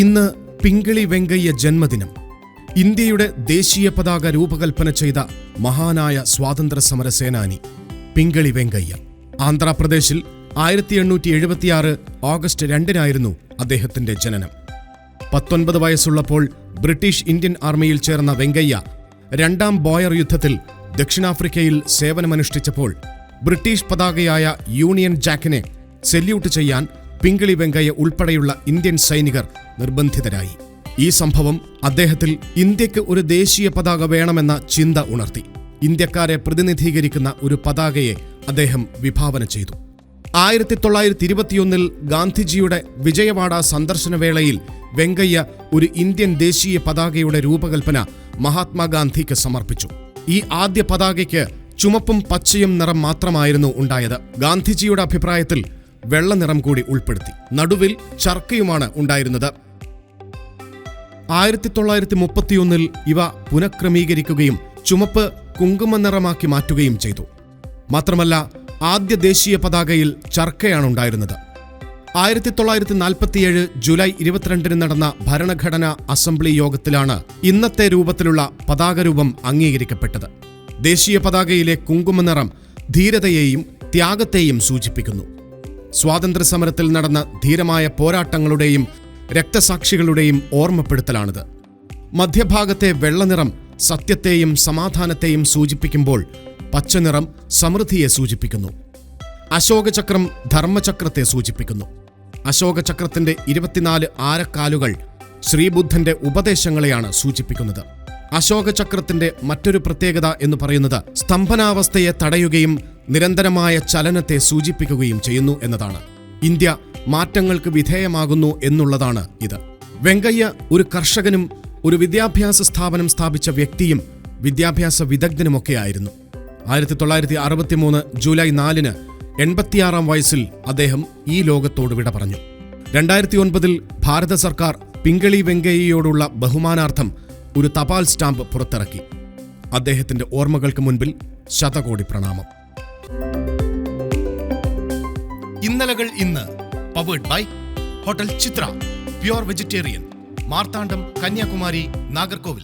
ഇന്ന് പിങ്കളി വെങ്കയ്യ ജന്മദിനം. ഇന്ത്യയുടെ ദേശീയ പതാക രൂപകൽപ്പന ചെയ്ത മഹാനായ സ്വാതന്ത്ര്യ സമര സേനാനി പിങ്കളി വെങ്കയ്യ. ആന്ധ്രാപ്രദേശിൽ 1876 ഓഗസ്റ്റ് 2 അദ്ദേഹത്തിന്റെ ജനനം. 19 വയസ്സുള്ളപ്പോൾ ബ്രിട്ടീഷ് ഇന്ത്യൻ ആർമിയിൽ ചേർന്ന വെങ്കയ്യ രണ്ടാം ബോയർ യുദ്ധത്തിൽ ദക്ഷിണാഫ്രിക്കയിൽ സേവനമനുഷ്ഠിച്ചപ്പോൾ ബ്രിട്ടീഷ് പതാകയായ യൂണിയൻ ജാക്കിനെ സെല്യൂട്ട് ചെയ്യാൻ പിങ്കളി വെങ്കയ്യ ഉൾപ്പെടെയുള്ള ഇന്ത്യൻ സൈനികർ നിർബന്ധിതരായി. ഈ സംഭവം അദ്ദേഹത്തിൽ ഇന്ത്യക്ക് ഒരു ദേശീയ പതാക വേണമെന്ന ചിന്ത ഉണർത്തി. ഇന്ത്യക്കാരെ പ്രതിനിധീകരിക്കുന്ന ഒരു പതാകയെ അദ്ദേഹം വിഭാവന ചെയ്തു. 1921 ഗാന്ധിജിയുടെ വിജയവാഡ സന്ദർശനവേളയിൽ വെങ്കയ്യ ഒരു ഇന്ത്യൻ ദേശീയ പതാകയുടെ രൂപകൽപ്പന മഹാത്മാഗാന്ധിക്ക് സമർപ്പിച്ചു. ഈ ആദ്യ പതാകയ്ക്ക് ചുമപ്പും പച്ചയും നിറം മാത്രമായിരുന്നു ഉണ്ടായത്. ഗാന്ധിജിയുടെ അഭിപ്രായത്തിൽ വെള്ള നിറം കൂടി ഉൾപ്പെടുത്തി. നടുവിൽ ചർക്കയുമാണ് ഉണ്ടായിരുന്നത്. 1931 ഇവ പുനഃക്രമീകരിക്കുകയും ചുമപ്പ് കുങ്കുമ നിറമാക്കി മാറ്റുകയും ചെയ്തു. മാത്രമല്ല, ആദ്യ ദേശീയ പതാകയിൽ ചർക്കയാണ് ഉണ്ടായിരുന്നത്. 1947 ജൂലൈ 22 നടന്ന ഭരണഘടനാ അസംബ്ലി യോഗത്തിലാണ് ഇന്നത്തെ രൂപത്തിലുള്ള പതാകരൂപം അംഗീകരിക്കപ്പെട്ടത്. ദേശീയ പതാകയിലെ കുങ്കുമ നിറം ധീരതയെയും ത്യാഗത്തെയും സൂചിപ്പിക്കുന്നു. സ്വാതന്ത്ര്യ സമരത്തിൽ നടന്ന ധീരമായ പോരാട്ടങ്ങളുടെയും രക്തസാക്ഷികളുടെയും ഓർമ്മപ്പെടുത്തലാണിത്. മധ്യഭാഗത്തെ വെള്ളനിറം സത്യത്തെയും സമാധാനത്തെയും സൂചിപ്പിക്കുമ്പോൾ പച്ചനിറം സമൃദ്ധിയെ സൂചിപ്പിക്കുന്നു. അശോകചക്രം ധർമ്മചക്രത്തെ സൂചിപ്പിക്കുന്നു. അശോകചക്രത്തിന്റെ 24 ആരക്കാലുകൾ ശ്രീബുദ്ധന്റെ ഉപദേശങ്ങളെയാണ് സൂചിപ്പിക്കുന്നത്. അശോകചക്രത്തിന്റെ മറ്റൊരു പ്രത്യേകത എന്ന് പറയുന്നത് സ്തംഭനാവസ്ഥയെ തടയുകയും നിരന്തരമായ ചലനത്തെ സൂചിപ്പിക്കുകയും ചെയ്യുന്നു എന്നതാണ്. ഇന്ത്യ മാറ്റങ്ങൾക്ക് വിധേയമാകുന്നു എന്നുള്ളതാണ് ഇത്. വെങ്കയ്യ ഒരു കർഷകനും ഒരു വിദ്യാഭ്യാസ സ്ഥാപനം സ്ഥാപിച്ച വ്യക്തിയും വിദ്യാഭ്യാസ വിദഗ്ധനുമൊക്കെയായിരുന്നു. 1963 ജൂലൈ 4 86 വയസ്സിൽ അദ്ദേഹം ഈ ലോകത്തോട് വിട പറഞ്ഞു. 2009 ഭാരത സർക്കാർ പിങ്കളി വെങ്കയ്യയോടുള്ള ബഹുമാനാർത്ഥം ഒരു തപാൽ സ്റ്റാമ്പ് പുറത്തിറക്കി. അദ്ദേഹത്തിന്റെ ഓർമ്മകൾക്ക് മുൻപിൽ ശതകോടി പ്രണാമം. ഇന്നലകൾ ഇന്ന് powered by hotel Chitra, pure vegetarian, Marthandam, Kanyakumari, Nagercoil.